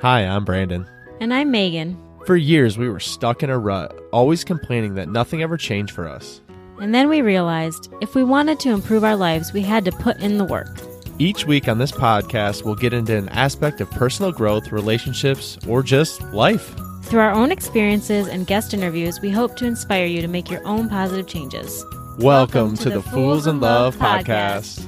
Hi, I'm Brandon. And I'm Megan. For years, we were stuck in a rut, always complaining that nothing ever changed for us. And then we realized if we wanted to improve our lives, we had to put in the work. Each week on this podcast, we'll get into an aspect of personal growth, relationships, or just life. Through our own experiences and guest interviews, we hope to inspire you to make your own positive changes. Welcome to the Fools in Love podcast.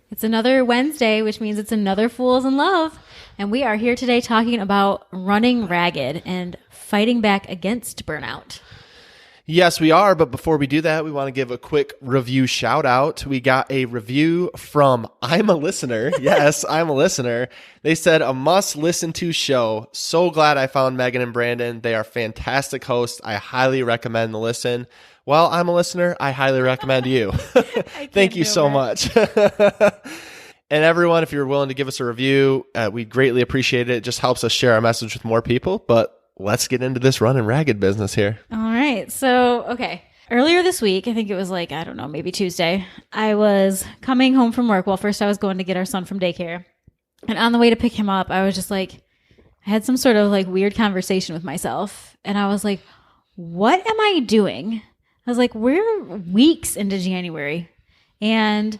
It's another Wednesday, which means it's another Fools in Love. And we are here today talking about running ragged and fighting back against burnout. Yes, we are. But before we do that, we want to give a quick review shout out. We got a review from I'm a Listener. Yes, I'm a Listener. They said a must listen to show. So glad I found Megan and Brandon. They are fantastic hosts. I highly recommend the listen. Well, I'm a listener. I highly recommend you. Thank you so much. And everyone, if you're willing to give us a review, we'd greatly appreciate it. It just helps us share our message with more people. But let's get into this running ragged business here. All right. So, okay. Earlier this week, I think it was maybe Tuesday, I was coming home from work. Well, first I was going to get our son from daycare. And on the way to pick him up, I was just I had some sort of weird conversation with myself. And I was like, what am I doing? I was like, we're weeks into January. And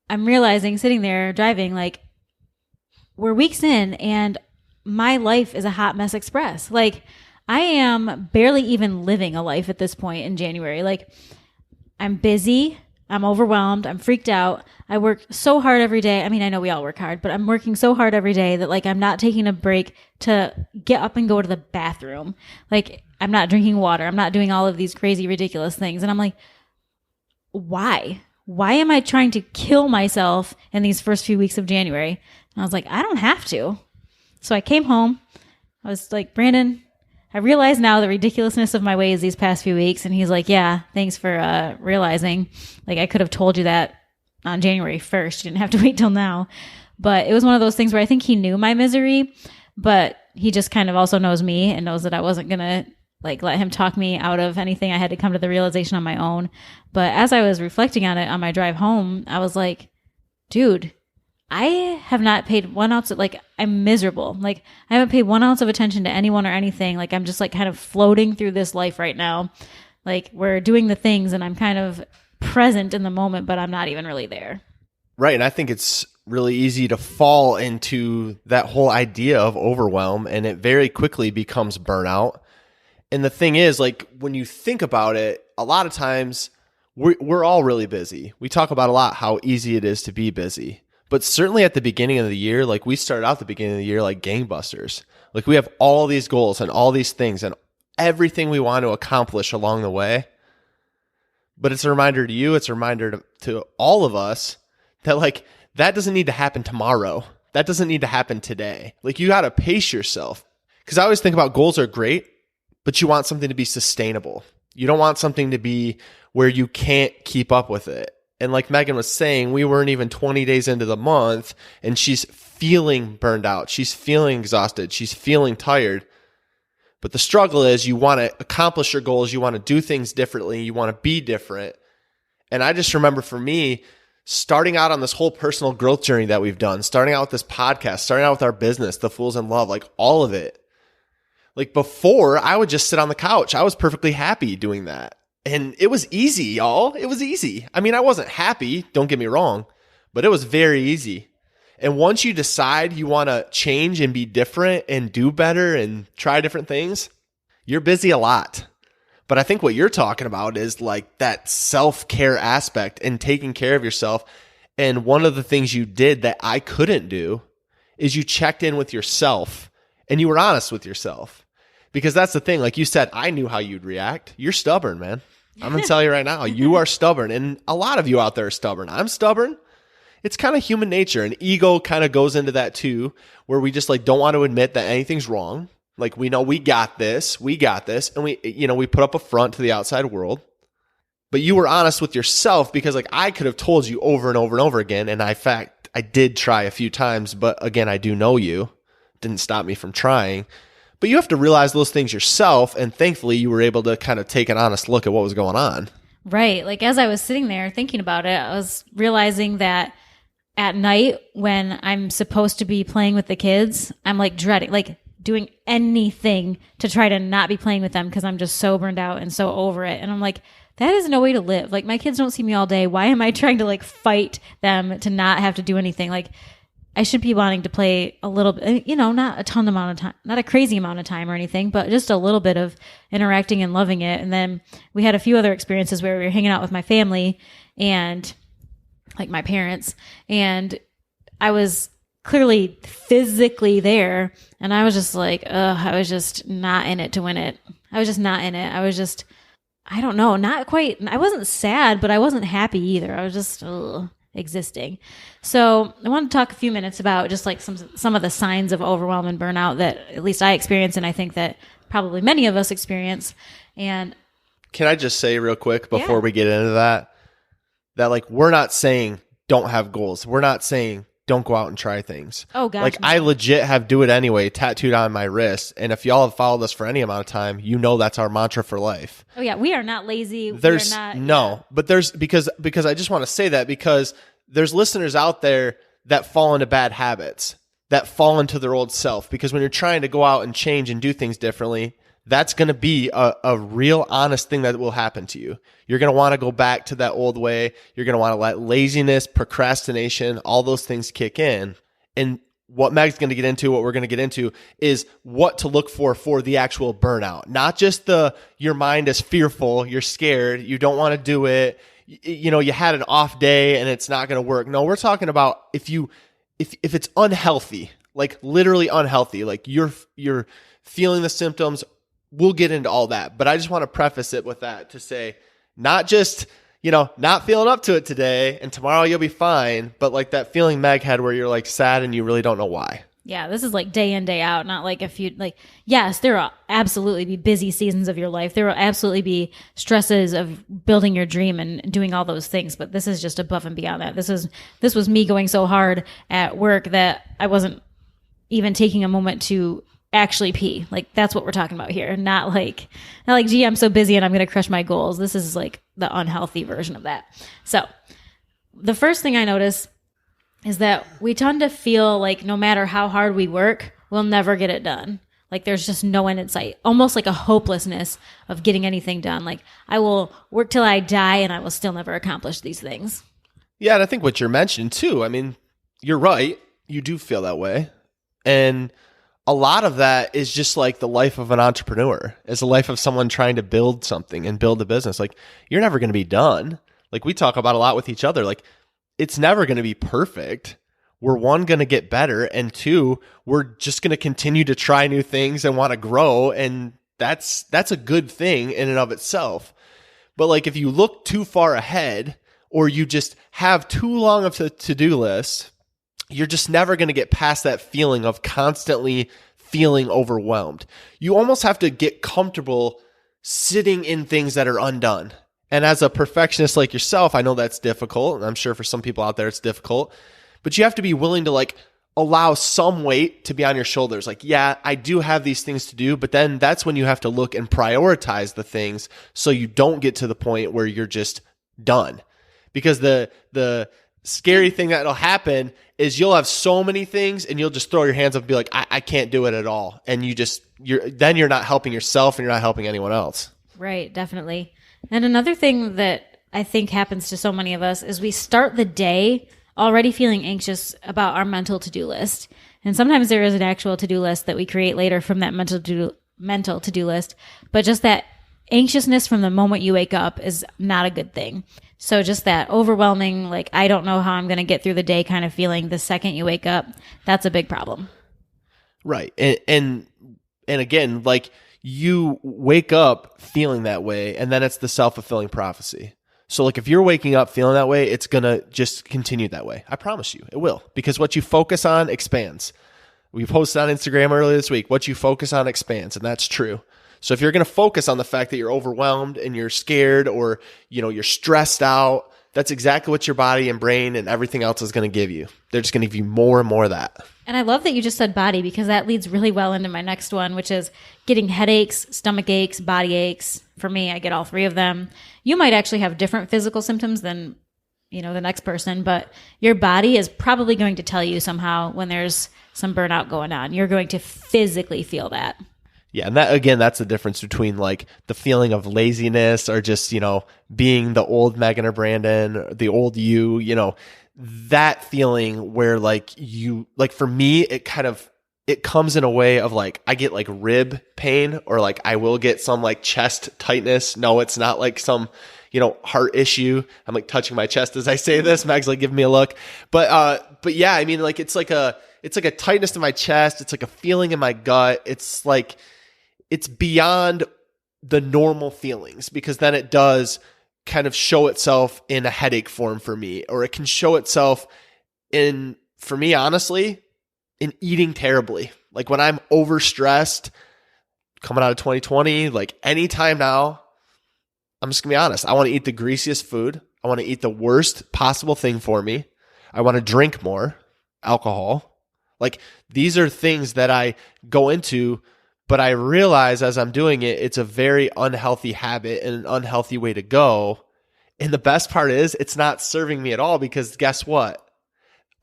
I'm realizing sitting there driving, we're weeks in and my life is a hot mess express. I am barely even living a life at this point in January. I'm busy. I'm overwhelmed. I'm freaked out. I work so hard every day. I mean, I know we all work hard, but I'm working so hard every day that I'm not taking a break to get up and go to the bathroom. I'm not drinking water. I'm not doing all of these crazy, ridiculous things. And I'm like, why? Why am I trying to kill myself in these first few weeks of January? And I was like, I don't have to. So I came home. I was like, Brandon, I realize now the ridiculousness of my ways these past few weeks. And he's like, yeah, thanks for realizing. I could have told you that on January 1st. You didn't have to wait till now. But it was one of those things where I think he knew my misery, but he just kind of also knows me and knows that I wasn't going to let him talk me out of anything. I had to come to the realization on my own. But as I was reflecting on it on my drive home, I was like, dude, I have not paid 1 ounce of, I'm miserable. I haven't paid 1 ounce of attention to anyone or anything. I'm just kind of floating through this life right now. We're doing the things and I'm kind of present in the moment, but I'm not even really there. Right. And I think it's really easy to fall into that whole idea of overwhelm, and it very quickly becomes burnout. And the thing is, when you think about it, a lot of times we're all really busy. We talk about a lot how easy it is to be busy. But certainly at the beginning of the year, we started out the beginning of the year like gangbusters. We have all these goals and all these things and everything we want to accomplish along the way. But it's a reminder to you, it's a reminder to all of us that that doesn't need to happen tomorrow. That doesn't need to happen today. You got to pace yourself. Because I always think about goals are great, but you want something to be sustainable. You don't want something to be where you can't keep up with it. And like Megan was saying, we weren't even 20 days into the month and she's feeling burned out. She's feeling exhausted. She's feeling tired. But the struggle is you want to accomplish your goals. You want to do things differently. You want to be different. And I just remember for me, starting out on this whole personal growth journey that we've done, starting out with this podcast, starting out with our business, The Fools in Love, all of it. Before, I would just sit on the couch. I was perfectly happy doing that. And it was easy, y'all. It was easy. I mean, I wasn't happy, don't get me wrong, but it was very easy. And once you decide you want to change and be different and do better and try different things, you're busy a lot. But I think what you're talking about is that self-care aspect and taking care of yourself. And one of the things you did that I couldn't do is you checked in with yourself and you were honest with yourself. Because that's the thing. Like you said, I knew how you'd react. You're stubborn, man. I'm going to tell you right now, you are stubborn. And a lot of you out there are stubborn. I'm stubborn. It's kind of human nature. And ego kind of goes into that too, where we just don't want to admit that anything's wrong. We know we got this. And we put up a front to the outside world. But you were honest with yourself because I could have told you over and over and over again. And in fact, I did try a few times, but again, I do know you. Didn't stop me from trying. But you have to realize those things yourself, and thankfully you were able to kind of take an honest look at what was going on. Right. Like as I was sitting there thinking about it, I was realizing that at night when I'm supposed to be playing with the kids, I'm like dreading, like doing anything to try to not be playing with them because I'm just so burned out and so over it. And I'm like, that is no way to live. Like my kids don't see me all day. Why am I trying to like fight them to not have to do anything? Like I should be wanting to play a little bit, not a ton amount of time, not a crazy amount of time or anything, but just a little bit of interacting and loving it. And then we had a few other experiences where we were hanging out with my family and like my parents, and I was clearly physically there, and I was just like, I was just not in it to win it. I was just not in it. I was just, I don't know, not quite, I wasn't sad, but I wasn't happy either. I was just existing. So I want to talk a few minutes about just like some of the signs of overwhelm and burnout that at least I experience, and I think that probably many of us experience. And can I just say real quick before we get into that like we're not saying don't have goals. We're not saying don't go out and try things. Oh gosh. Like I legit have do it anyway tattooed on my wrist. And if y'all have followed us for any amount of time, that's our mantra for life. Oh yeah. We are not lazy. There's but there's because I just want to say that because there's listeners out there that fall into bad habits, that fall into their old self. Because when you're trying to go out and change and do things differently, that's going to be a real honest thing that will happen to you. You're going to want to go back to that old way. You're going to want to let laziness, procrastination, all those things kick in. And what Meg's going to get into, what we're going to get into is what to look for the actual burnout. Not just your mind is fearful, you're scared, you don't want to do it. You had an off day and it's not going to work. No, we're talking about if it's unhealthy, like literally unhealthy, like you're feeling the symptoms. We'll get into all that, but I just want to preface it with that to say, not just, not feeling up to it today and tomorrow you'll be fine, but like that feeling Meg had where you're like sad and you really don't know why. Yeah, this is like day in, day out, not like yes, there will absolutely be busy seasons of your life. There will absolutely be stresses of building your dream and doing all those things, but this is just above and beyond that. This was me going so hard at work that I wasn't even taking a moment to actually pee. Like that's what we're talking about here. Not like, gee, I'm so busy and I'm going to crush my goals. This is like the unhealthy version of that. So the first thing I notice is that we tend to feel like no matter how hard we work, we'll never get it done. Like there's just no end in sight, almost like a hopelessness of getting anything done. Like I will work till I die and I will still never accomplish these things. Yeah. And I think what you're mentioning too, I mean, you're right. You do feel that way. And a lot of that is just like the life of an entrepreneur, is the life of someone trying to build something and build a business. Like you're never going to be done. Like we talk about a lot with each other. Like it's never going to be perfect. We're one, going to get better. And two, we're just going to continue to try new things and want to grow. And that's a good thing in and of itself. But like if you look too far ahead or you just have too long of a to-do list, you're just never going to get past that feeling of constantly feeling overwhelmed. You almost have to get comfortable sitting in things that are undone. And as a perfectionist like yourself, I know that's difficult. And I'm sure for some people out there, it's difficult. But you have to be willing to like allow some weight to be on your shoulders. Like, yeah, I do have these things to do. But then that's when you have to look and prioritize the things so you don't get to the point where you're just done. Because the scary thing that'll happen is you'll have so many things and you'll just throw your hands up and be like, I can't do it at all. And you're not helping yourself and you're not helping anyone else. Right, definitely. And another thing that I think happens to so many of us is we start the day already feeling anxious about our mental to-do list. And sometimes there is an actual to-do list that we create later from that mental to-do list. But just that anxiousness from the moment you wake up is not a good thing. So just that overwhelming, like, I don't know how I'm going to get through the day kind of feeling the second you wake up, that's a big problem. Right. And again, like you wake up feeling that way and then it's the self-fulfilling prophecy. So like if you're waking up feeling that way, it's going to just continue that way. I promise you it will, because what you focus on expands. We posted on Instagram earlier this week, what you focus on expands, and that's true. So if you're going to focus on the fact that you're overwhelmed and you're scared or, you're stressed out, That's exactly what your body and brain and everything else is going to give you. They're just going to give you more and more of that. And I love that you just said body, because that leads really well into my next one, which is getting headaches, stomach aches, body aches. For me, I get all three of them. You might actually have different physical symptoms than, the next person, but your body is probably going to tell you somehow when there's some burnout going on. You're going to physically feel that. Yeah, and that, again, that's the difference between like the feeling of laziness or just, being the old Megan or Brandon, the old you, that feeling where like for me, it comes in a way of like, I get like rib pain, or like I will get some like chest tightness. No, it's not like some, heart issue. I'm like touching my chest as I say this. Meg's like giving me a look, but yeah, I mean, like it's like a tightness in my chest. It's like a feeling in my gut. It's like, it's beyond the normal feelings, because then it does kind of show itself in a headache form for me, or it can show itself for me, honestly, in eating terribly. Like when I'm overstressed coming out of 2020, like anytime now, I'm just gonna be honest. I want to eat the greasiest food. I want to eat the worst possible thing for me. I want to drink more alcohol. Like these are things that I go into, but I realize as I'm doing it, it's a very unhealthy habit and an unhealthy way to go. And the best part is it's not serving me at all, because guess what?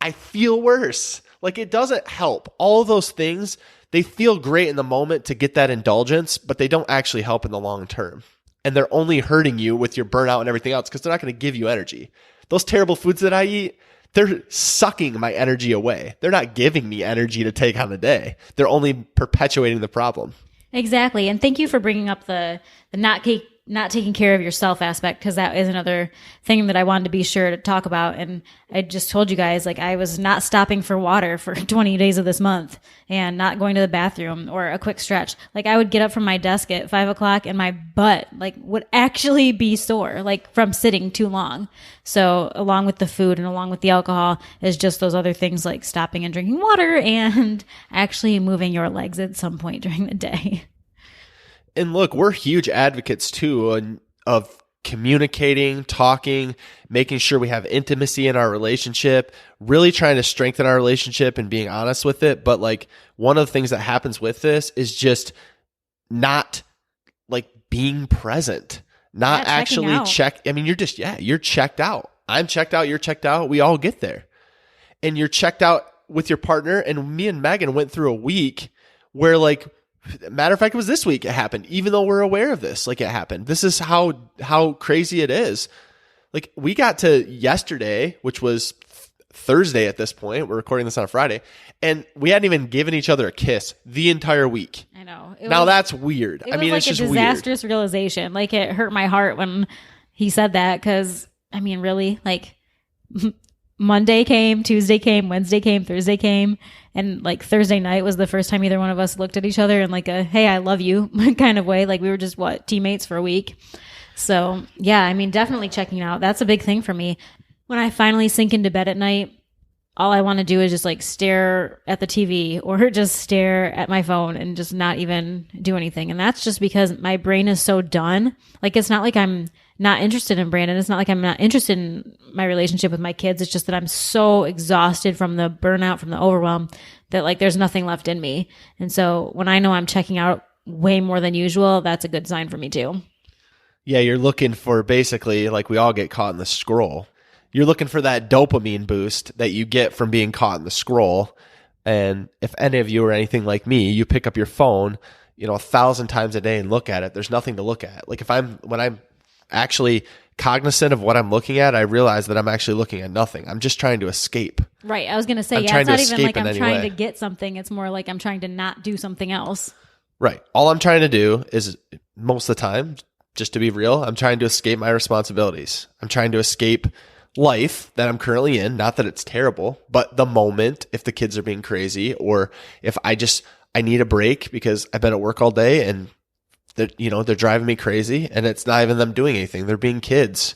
I feel worse. Like it doesn't help. All of those things, they feel great in the moment to get that indulgence, but they don't actually help in the long term. And they're only hurting you with your burnout and everything else, because they're not going to give you energy. Those terrible foods that I eat, they're sucking my energy away. They're not giving me energy to take on the day. They're only perpetuating the problem. Exactly. And thank you for bringing up the not taking care of yourself aspect, because that is another thing that I wanted to be sure to talk about. And I just told you guys, like, I was not stopping for water for 20 days of this month and not going to the bathroom or a quick stretch. Like I would get up from my desk at 5:00 and my butt like would actually be sore, like from sitting too long. So along with the food and along with the alcohol is just those other things like stopping and drinking water and actually moving your legs at some point during the day. And look, we're huge advocates too of communicating, talking, making sure we have intimacy in our relationship, really trying to strengthen our relationship and being honest with it. But like one of the things that happens with this is just not like being present, not actually check. I mean, you're checked out. I'm checked out. You're checked out. We all get there. And you're checked out with your partner. And me and Megan went through a week where like, matter of fact, it was this week it happened, even though we're aware of this, like it happened. This is how crazy it is. Like we got to yesterday, which was Thursday at this point. We're recording this on a Friday, and we hadn't even given each other a kiss the entire week. I know. That's weird. I mean, it's just weird. It was like a disastrous realization. Like it hurt my heart when he said that, because I mean, really, like Monday came, Tuesday came, Wednesday came, Thursday came. And like Thursday night was the first time either one of us looked at each other in like a, hey, I love you kind of way. Like we were just teammates for a week. So yeah, I mean, definitely checking out. That's a big thing for me. When I finally sink into bed at night, all I want to do is just like stare at the TV or just stare at my phone and just not even do anything. And that's just because my brain is so done. Like, it's not like I'm not interested in Brandon. It's not like I'm not interested in my relationship with my kids. It's just that I'm so exhausted from the burnout, from the overwhelm, that like there's nothing left in me. And so when I know I'm checking out way more than usual, that's a good sign for me too. Yeah, you're looking for basically, like we all get caught in the scroll. You're looking for that dopamine boost that you get from being caught in the scroll. And if any of you are anything like me, you pick up your phone, 1,000 times a day and look at it. There's nothing to look at. Like when I'm actually cognizant of what I'm looking at, I realize that I'm actually looking at nothing. I'm just trying to escape. Right. I was going to say, it's not even like I'm trying to get something. It's more like I'm trying to not do something else. Right. All I'm trying to do is, most of the time, just to be real, I'm trying to escape my responsibilities. I'm trying to escape life that I'm currently in. Not that it's terrible, but the moment, if the kids are being crazy, or if I need a break because I've been at work all day and they're driving me crazy, and it's not even them doing anything. They're being kids.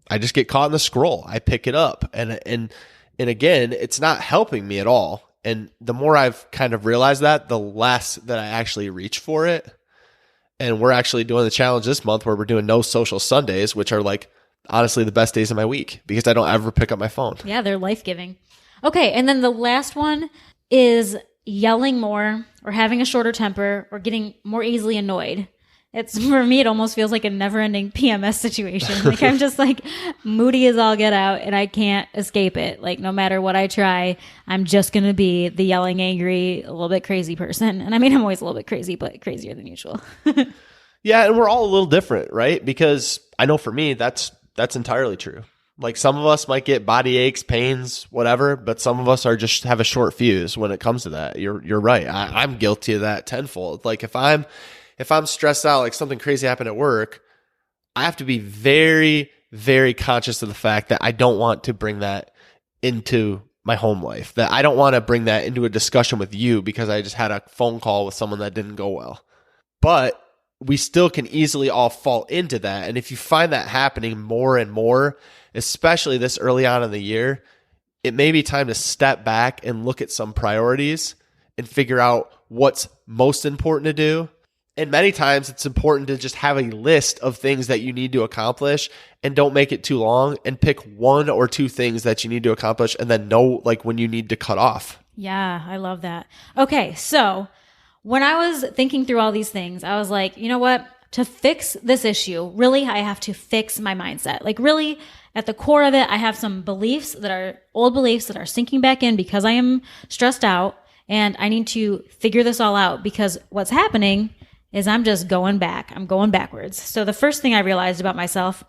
I just get caught in the scroll. I pick it up. And again, it's not helping me at all. And the more I've kind of realized that, the less that I actually reach for it. And we're actually doing the challenge this month where we're doing no social Sundays, which are like honestly the best days of my week because I don't ever pick up my phone. Yeah, they're life-giving. Okay, and then the last one is yelling more or having a shorter temper or getting more easily annoyed. It's for me, it almost feels like a never-ending PMS situation. Like I'm just like moody as all get out and I can't escape it. Like no matter what I try, I'm just going to be the yelling, angry, a little bit crazy person. And I mean, I'm always a little bit crazy, but crazier than usual. Yeah, and we're all a little different, right? Because I know for me, that's entirely true. Like some of us might get body aches, pains, whatever, but some of us are just have a short fuse when it comes to that. You're right. I'm guilty of that tenfold. Like if I'm stressed out, like something crazy happened at work, I have to be very, very conscious of the fact that I don't want to bring that into my home life, that I don't want to bring that into a discussion with you because I just had a phone call with someone that didn't go well. But we still can easily all fall into that. And if you find that happening more and more, especially this early on in the year, it may be time to step back and look at some priorities and figure out what's most important to do. And many times it's important to just have a list of things that you need to accomplish and don't make it too long and pick one or two things that you need to accomplish and then know like when you need to cut off. Yeah, I love that. Okay, so when I was thinking through all these things, I was like, you know what? To fix this issue, really, I have to fix my mindset. Like really, at the core of it, I have some beliefs that are old beliefs that are sinking back in because I am stressed out and I need to figure this all out because what's happening is I'm just going back. I'm going backwards. So the first thing I realized about myself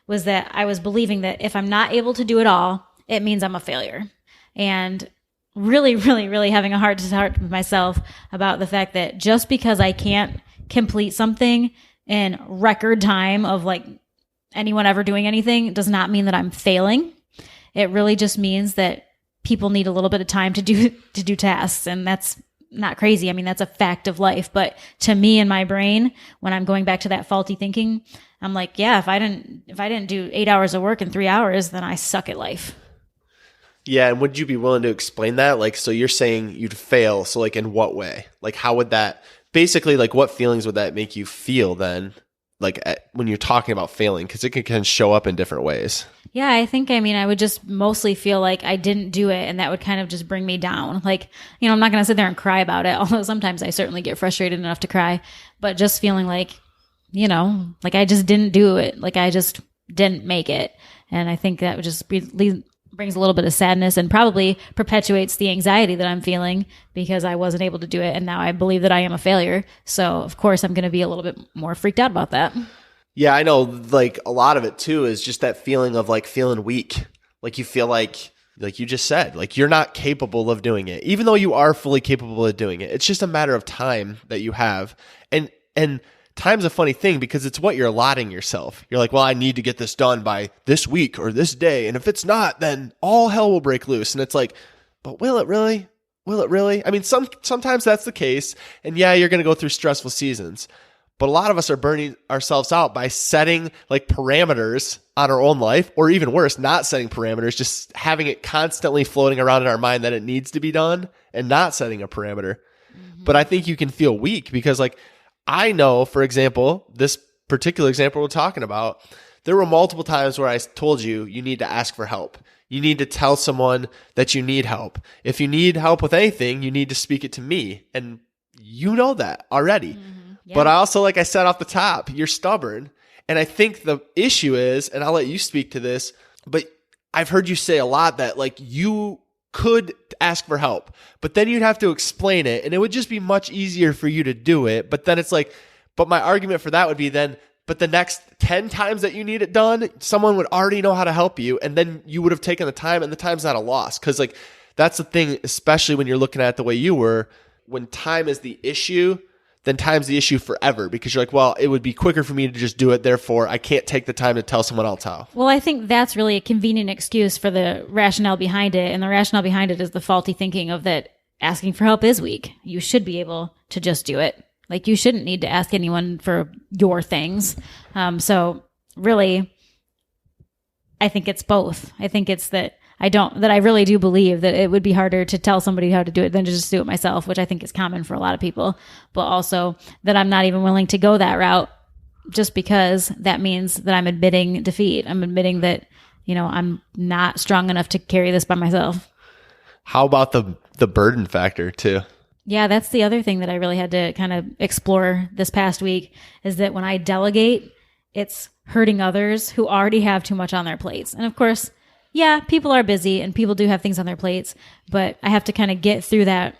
was that I was believing that if I'm not able to do it all, it means I'm a failure. And really, really, really having a heart to heart with myself about the fact that just because I can't complete something in record time of like anyone ever doing anything does not mean that I'm failing. It really just means that people need a little bit of time to do tasks. And that's not crazy. I mean, that's a fact of life. But to me in my brain, when I'm going back to that faulty thinking, I'm like, yeah, if I didn't do 8 hours of work in 3 hours, then I suck at life. Yeah, and would you be willing to explain that? Like, so you're saying you'd fail. So like in what way? Like how would that basically like what feelings would that make you feel then? Like when you're talking about failing, because it can show up in different ways. Yeah, I would just mostly feel like I didn't do it and that would kind of just bring me down. Like, I'm not going to sit there and cry about it, although sometimes I certainly get frustrated enough to cry, but just feeling like, like I just didn't do it. Like I just didn't make it. And I think that would just brings a little bit of sadness and probably perpetuates the anxiety that I'm feeling because I wasn't able to do it. And now I believe that I am a failure. So of course I'm going to be a little bit more freaked out about that. Yeah, I know like a lot of it too is just that feeling of like feeling weak. Like you feel like you just said, like you're not capable of doing it, even though you are fully capable of doing it. It's just a matter of time that you have. And time's a funny thing because it's what you're allotting yourself. You're like, well, I need to get this done by this week or this day. And if it's not, then all hell will break loose. And it's like, but will it really? Will it really? I mean, sometimes that's the case. And yeah, you're going to go through stressful seasons. But a lot of us are burning ourselves out by setting like parameters on our own life, or even worse, not setting parameters, just having it constantly floating around in our mind that it needs to be done and not setting a parameter. Mm-hmm. But I think you can feel weak because like, I know, for example, this particular example we're talking about, there were multiple times where I told you need to ask for help. You need to tell someone that you need help. If you need help with anything, you need to speak it to me. And you know that already. Mm-hmm. Yeah. But I also, like I said off the top, you're stubborn. And I think the issue is, and I'll let you speak to this, but I've heard you say a lot that like you could ask for help, but then you'd have to explain it and it would just be much easier for you to do it. But then it's like, but my argument for that would be then, but the next 10 times that you need it done, someone would already know how to help you. And then you would have taken the time and the time's not a loss. Cause like, that's the thing, especially when you're looking at it the way you were, when time is the issue, then time's the issue forever because you're like, well, it would be quicker for me to just do it. Therefore, I can't take the time to tell someone else how. Well, I think that's really a convenient excuse for the rationale behind it. And the rationale behind it is the faulty thinking of that asking for help is weak. You should be able to just do it. Like you shouldn't need to ask anyone for your things. So really, I think it's both. I think it's that I really do believe that it would be harder to tell somebody how to do it than to just do it myself, which I think is common for a lot of people, but also that I'm not even willing to go that route just because that means that I'm admitting defeat. I'm admitting that, I'm not strong enough to carry this by myself. How about the burden factor too? Yeah, that's the other thing that I really had to kind of explore this past week, is that when I delegate, it's hurting others who already have too much on their plates. And of course, yeah, people are busy and people do have things on their plates, but I have to kind of get through that,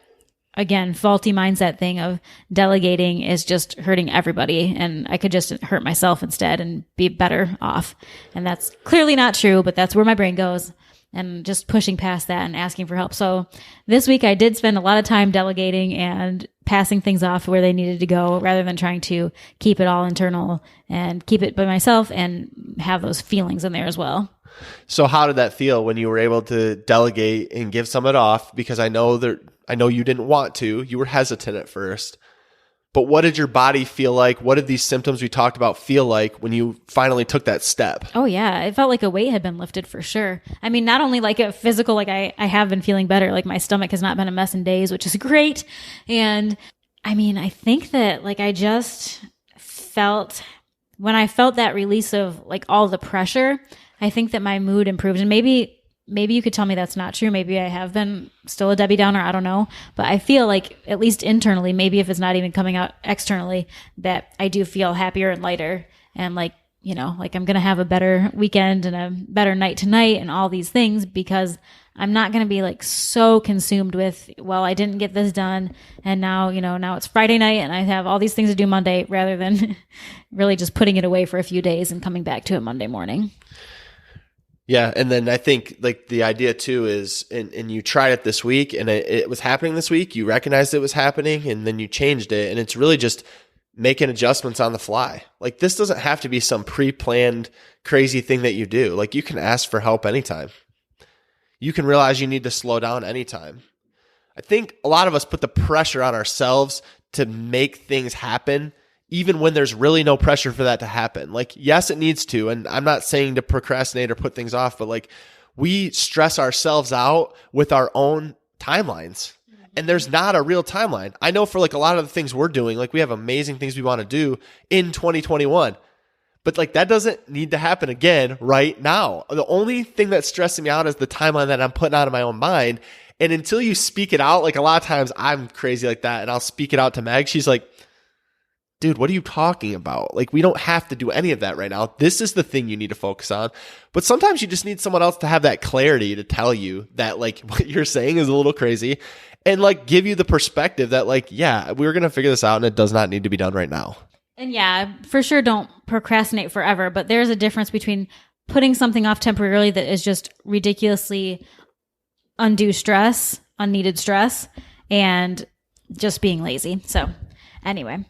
again, faulty mindset thing of delegating is just hurting everybody, and I could just hurt myself instead and be better off. And that's clearly not true, but that's where my brain goes, and just pushing past that and asking for help. So this week I did spend a lot of time delegating and passing things off where they needed to go, rather than trying to keep it all internal and keep it by myself and have those feelings in there as well. So how did that feel when you were able to delegate and give some of it off? Because I know you didn't want to. You were hesitant at first. But what did your body feel like? What did these symptoms we talked about feel like when you finally took that step? Oh, yeah. It felt like a weight had been lifted for sure. I mean, not only like a physical, like I have been feeling better. Like my stomach has not been a mess in days, which is great. And I mean, I think that like I just felt, when I felt that release of like all the pressure, I think that my mood improved. And maybe you could tell me that's not true. Maybe I have been still a Debbie Downer. I don't know. But I feel like, at least internally, maybe if it's not even coming out externally, that I do feel happier and lighter. And like, like I'm going to have a better weekend and a better night tonight and all these things, because I'm not going to be like so consumed with, well, I didn't get this done. And now, now it's Friday night and I have all these things to do Monday, rather than really just putting it away for a few days and coming back to it Monday morning. Yeah. And then I think like the idea too is, and you tried it this week and it was happening this week, you recognized it was happening and then you changed it. And it's really just making adjustments on the fly. Like this doesn't have to be some pre-planned crazy thing that you do. Like you can ask for help anytime. You can realize you need to slow down anytime. I think a lot of us put the pressure on ourselves to make things happen, even when there's really no pressure for that to happen. Like, yes, it needs to. And I'm not saying to procrastinate or put things off, but like we stress ourselves out with our own timelines. And there's not a real timeline. I know for like a lot of the things we're doing, like we have amazing things we want to do in 2021. But like that doesn't need to happen again right now. The only thing that's stressing me out is the timeline that I'm putting out of my own mind. And until you speak it out, like a lot of times I'm crazy like that and I'll speak it out to Meg. She's like, dude, what are you talking about? Like, we don't have to do any of that right now. This is the thing you need to focus on. But sometimes you just need someone else to have that clarity to tell you that like what you're saying is a little crazy and like give you the perspective that like, yeah, we're going to figure this out and it does not need to be done right now. And yeah, for sure, don't procrastinate forever. But there's a difference between putting something off temporarily that is just ridiculously undue stress, unneeded stress, and just being lazy. So anyway,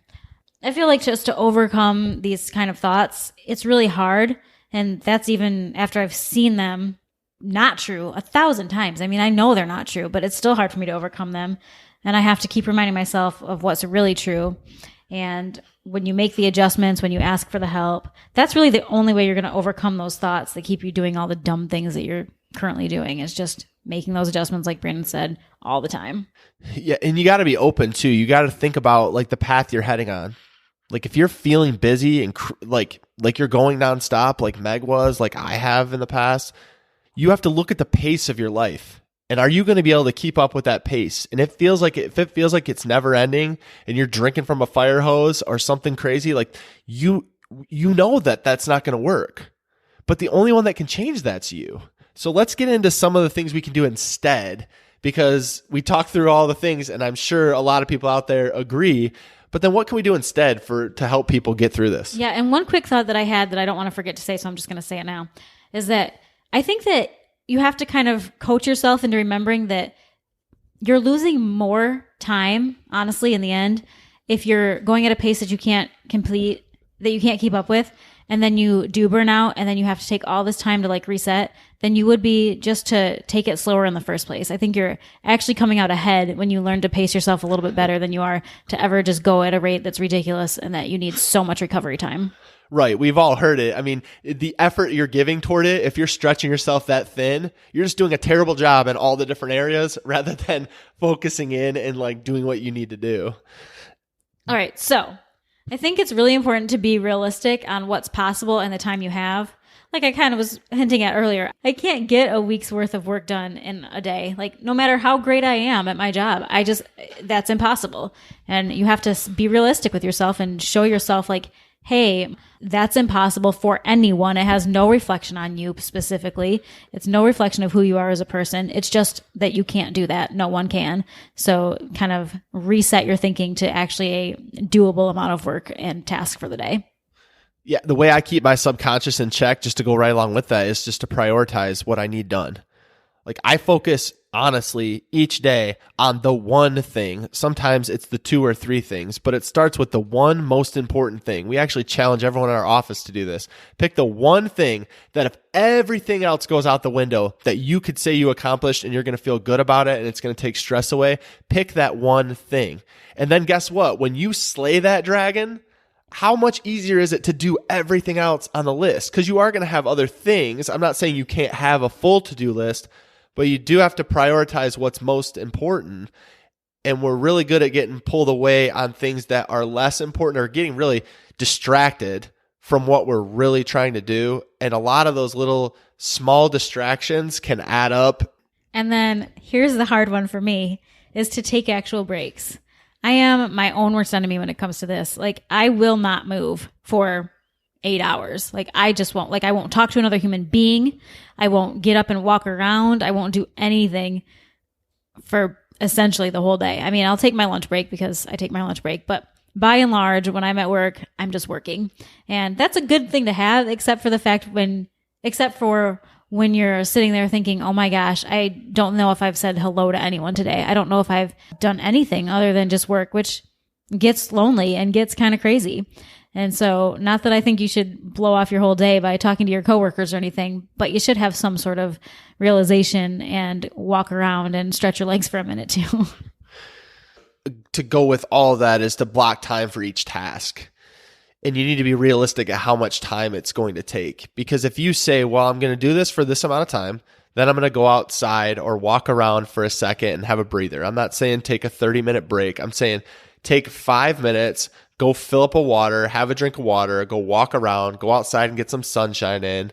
I feel like just to overcome these kind of thoughts, it's really hard. And that's even after I've seen them not true 1,000 times. I mean, I know they're not true, but it's still hard for me to overcome them. And I have to keep reminding myself of what's really true. And when you make the adjustments, when you ask for the help, that's really the only way you're going to overcome those thoughts that keep you doing all the dumb things that you're currently doing, is just making those adjustments, like Brandon said, all the time. Yeah. And you got to be open too. You got to think about like the path you're heading on. Like if you're feeling busy and like you're going nonstop, like Meg was, like I have in the past, you have to look at the pace of your life. And are you going to be able to keep up with that pace? And if it feels like it's never ending and you're drinking from a fire hose or something crazy, like you know that that's not going to work. But the only one that can change that's you. So let's get into some of the things we can do instead, because we talked through all the things and I'm sure a lot of people out there agree. But then what can we do instead to help people get through this? Yeah. And one quick thought that I had that I don't want to forget to say, so I'm just going to say it now, is that I think that you have to kind of coach yourself into remembering that you're losing more time, honestly, in the end, if you're going at a pace that you can't complete, that you can't keep up with, and then you do burn out, and then you have to take all this time to like reset, than you would be just to take it slower in the first place. I think you're actually coming out ahead when you learn to pace yourself a little bit better than you are to ever just go at a rate that's ridiculous and that you need so much recovery time. Right. We've all heard it. I mean, the effort you're giving toward it, if you're stretching yourself that thin, you're just doing a terrible job in all the different areas rather than focusing in and like doing what you need to do. All right. So I think it's really important to be realistic on what's possible and the time you have. Like I kind of was hinting at earlier, I can't get a week's worth of work done in a day. Like no matter how great I am at my job, that's impossible. And you have to be realistic with yourself and show yourself like, hey, that's impossible for anyone. It has no reflection on you specifically. It's no reflection of who you are as a person. It's just that you can't do that. No one can. So kind of reset your thinking to actually a doable amount of work and task for the day. Yeah, the way I keep my subconscious in check, just to go right along with that, is just to prioritize what I need done. Like I focus honestly each day on the one thing. Sometimes it's the 2 or 3 things, but it starts with the one most important thing. We actually challenge everyone in our office to do this. Pick the one thing that if everything else goes out the window that you could say you accomplished and you're going to feel good about it and it's going to take stress away, pick that one thing. And then guess what? When you slay that dragon, how much easier is it to do everything else on the list? Because you are going to have other things. I'm not saying you can't have a full to-do list, but you do have to prioritize what's most important. And we're really good at getting pulled away on things that are less important or getting really distracted from what we're really trying to do. And a lot of those little small distractions can add up. And then here's the hard one for me is to take actual breaks. I am my own worst enemy when it comes to this. Like I will not move for 8 hours. Like I just won't. Like I won't talk to another human being. I won't get up and walk around. I won't do anything for essentially the whole day. I mean, I'll take my lunch break because I take my lunch break, but by and large, when I'm at work, I'm just working. And that's a good thing to have, except for when you're sitting there thinking, oh my gosh, I don't know if I've said hello to anyone today. I don't know if I've done anything other than just work, which gets lonely and gets kind of crazy. And so not that I think you should blow off your whole day by talking to your coworkers or anything, but you should have some sort of realization and walk around and stretch your legs for a minute too. To go with all of that is to block time for each task. And you need to be realistic at how much time it's going to take. Because if you say, well, I'm going to do this for this amount of time, then I'm going to go outside or walk around for a second and have a breather. I'm not saying take a 30-minute break. I'm saying take 5 minutes, go fill up a water, have a drink of water, go walk around, go outside and get some sunshine in.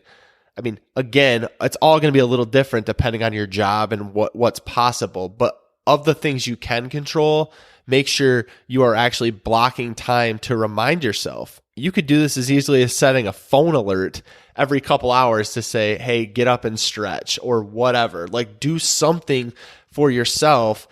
I mean, again, it's all going to be a little different depending on your job and what's possible. But of the things you can control, make sure you are actually blocking time to remind yourself. You could do this as easily as setting a phone alert every couple hours to say, hey, get up and stretch or whatever. Like do something for yourself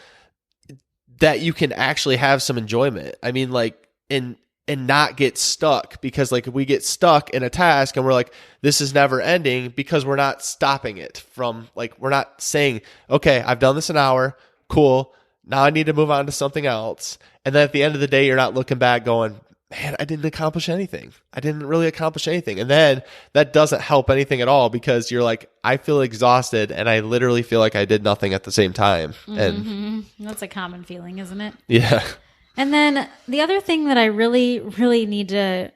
that you can actually have some enjoyment. I mean, like, and not get stuck, because like we get stuck in a task and we're like, this is never ending, because we're not stopping it from, like, we're not saying, okay, I've done this an hour. Cool. Now I need to move on to something else. And then at the end of the day, you're not looking back going, man, I didn't accomplish anything. I didn't really accomplish anything. And then that doesn't help anything at all, because you're like, I feel exhausted and I literally feel like I did nothing at the same time. And that's a common feeling, isn't it? Yeah. And then the other thing that I really, really need to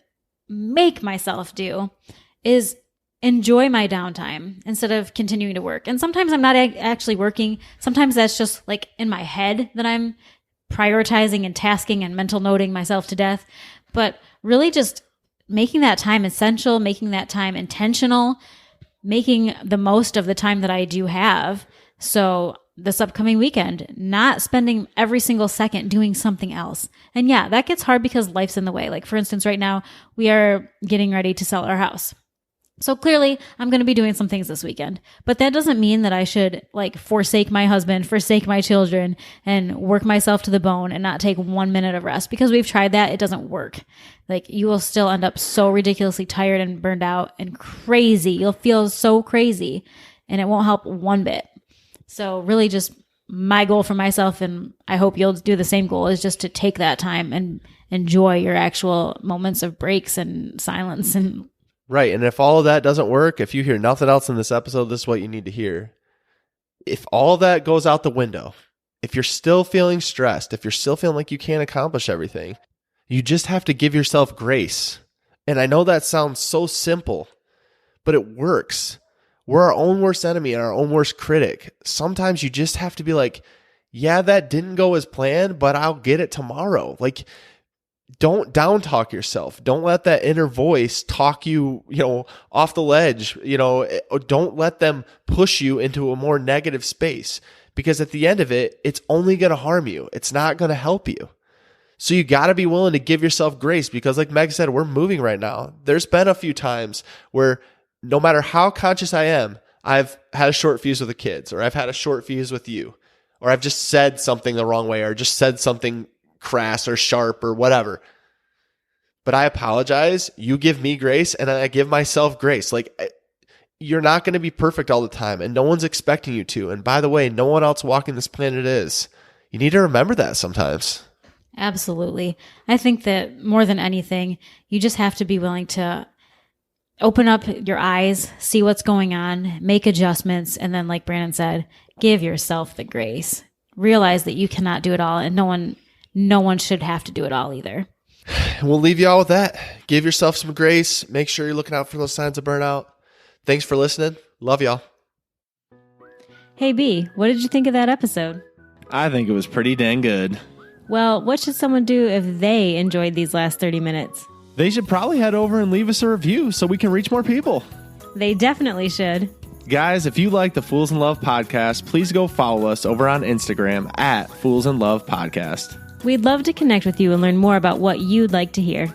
make myself do is enjoy my downtime instead of continuing to work. And sometimes I'm not actually working. Sometimes that's just like in my head that I'm prioritizing and tasking and mental noting myself to death. But really just making that time essential, making that time intentional, making the most of the time that I do have. So this upcoming weekend, not spending every single second doing something else. And yeah, that gets hard because life's in the way. Like for instance, right now we are getting ready to sell our house. So clearly I'm going to be doing some things this weekend, but that doesn't mean that I should like forsake my husband, forsake my children, and work myself to the bone and not take 1 minute of rest, because we've tried that. It doesn't work. Like you will still end up so ridiculously tired and burned out and crazy. You'll feel so crazy and it won't help one bit. So really just my goal for myself, and I hope you'll do the same goal, is just to take that time and enjoy your actual moments of breaks and silence. And right. And if all of that doesn't work, if you hear nothing else in this episode, this is what you need to hear. If all that goes out the window, if you're still feeling stressed, if you're still feeling like you can't accomplish everything, you just have to give yourself grace. And I know that sounds so simple, but it works. We're our own worst enemy and our own worst critic. Sometimes you just have to be like, yeah, that didn't go as planned, but I'll get it tomorrow. Like, don't down talk yourself. Don't let that inner voice talk you, off the ledge. Don't let them push you into a more negative space, because at the end of it, it's only going to harm you. It's not going to help you. So you got to be willing to give yourself grace, because like Meg said, we're moving right now. There's been a few times where no matter how conscious I am, I've had a short fuse with the kids, or I've had a short fuse with you, or I've just said something the wrong way, or just said something crass or sharp or whatever. But I apologize. You give me grace, and I give myself grace. Like, you're not going to be perfect all the time, and no one's expecting you to. And by the way, no one else walking this planet is. You need to remember that sometimes. Absolutely. I think that more than anything, you just have to be willing to open up your eyes, see what's going on, make adjustments, and then, like Brandon said, give yourself the grace. Realize that you cannot do it all, and no one should have to do it all either. We'll leave you all with that. Give yourself some grace. Make sure you're looking out for those signs of burnout. Thanks for listening. Love y'all. Hey B, what did you think of that episode? I think it was pretty dang good. Well, what should someone do if they enjoyed these last 30 minutes? They should probably head over and leave us a review so we can reach more people. They definitely should. Guys, if you like the Fools in Love podcast, please go follow us over on Instagram at Fools in Love Podcast. We'd love to connect with you and learn more about what you'd like to hear.